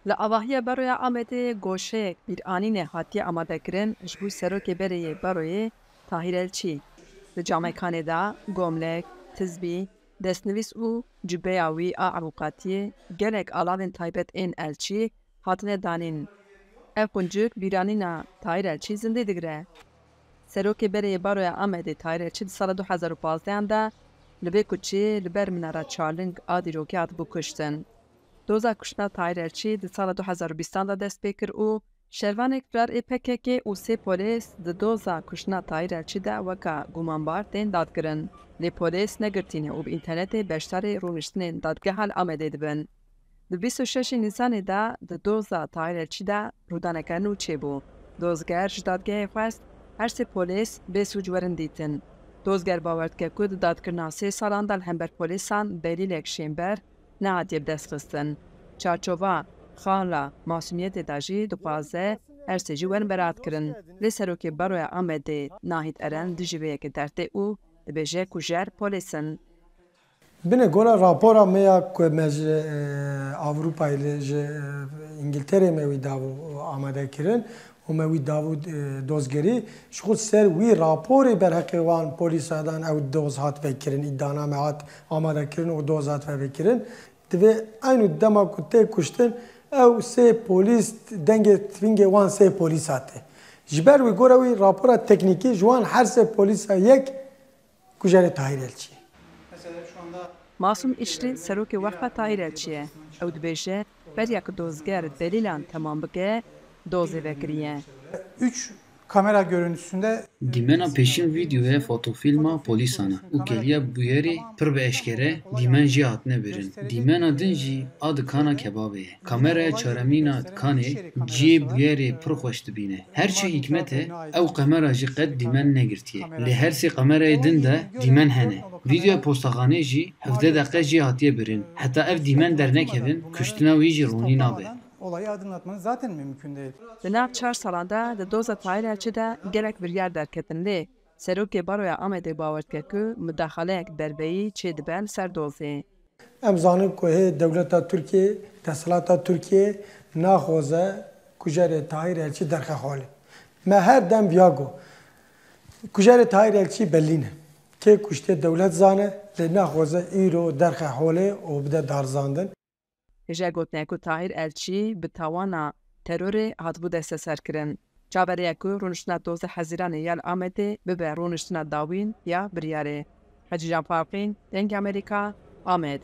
Li avahiya Beroya Amedê goşeyek bîranînê hatiye amadekirin ji bo Serokê Bereyê Beroyê Tahîr Elçî. Li camekanê de gomlek, tizbî, destnivîs û cûbeya wî a ewqatiyê gelek alavên taybet ên Elçî hatine danîn. Ev quncik bîranîna Tahîr Elçî zindî digire. Serokê Bereyê Beroya Amedê Tahîr Elçî di sala 2015 de li vê kuçiyê li ber minara çalîng a dîrokî hatibû kuştin. Doza kuştina Tahîr Elçî di sala 2020 de dest pê kir û şervanek firar ê PKK û sê polîs di doza kuştina Tahîr Elçî de weka gumanbar tên dadkirin. Lê polîs negirtîne û bi înternetê beşdarê rûniştinên dadgeha li Amedê dibin. Di 26 Nîsanê de di doza Tahîr Elçî de rûdaneke nû çêbû. Dozger ji dadgehê xwest her sê polîs bêsûc werin dîtin. Dozger bawer dike ku di dadkirina sê salan de li hember polîsan delîlek şênber nehatiye bidestxistin. Çarçova xala masûmiyetê de jî dixwaze her sê jî werin beratkirin. Lê Serokê Beroya Amedê Nahîd Eren di ji vê yekê dertê û dibêje ku jer polîsin. Bine gola rapora me ya ku me ji Avrupayê ji İngilterê me wî dav amade kirin û me wî davû dozgerî ji xwe ser wî raporê berheqê wan polîsa dan ew doz hat vekirin îddianame hat amade kirin û doz hat vekirin divê aynû dema ku tê kuştin ew sê polîs dengê tivîngê wan sê polîs hate. Ji ber wî gora wî rapora teknîkî ji wan her sê polîsa yek kujerê Tahîr Elçî. Masum İşli Serokê Wexa Tahîr Elçî ye. Ew dibêje beriya ku dozger delîlan temam bike, dozê vekiriye. 3 kamera görüntüsünde Dîmena pêşîn vîdyoya fotofîlma polîsan e û geliya bûyerê pir bi eşkere dîmen jî hatine birin. Dîmena din jî a dikana kebabê ye. Kameraya çaremîna dikanê ciyê bûyerê pir xweş dibîne. Her çi hikmet e, ew kamera jî qet dîmen negirtiye. Lê her sê kamerayê din de dîmen hene. Vîdyoya postaxanê jî 17 deqe jî hatiye birin. Heta ev dîmen dernekevin, kuştina wî jî ronî nabe. olayı adımlatmanız zaten mümkün değil. Di nav çar salan de di doza Tahîr Elçî de gelek biryar derketin lê Serokê Beroya Amedê bawer dike ku müdaxaleyek derbeyî çê dibe li ser dozê. Em zanin ku hê dewleta Tirkiye, desthilatê Tirkiye naxwaze kujerê Tahîr Elçî derxexwale. Me her dem viya got. Kujerê Tahîr Elçî bellî ne. Kê kuştê dewlet zane lê naxwaze îro derxexwale û bide darzandin. Hêja gotinê ku Tahîr Elçî bi tawana terorê hatibû desteserkirin. Çabereye ku rûniştina doza hezîranê ya li Amedê bibe rûniştina dawîn ya biryarê. Hacı Can Farqîn, Deng Amerîka, Amed.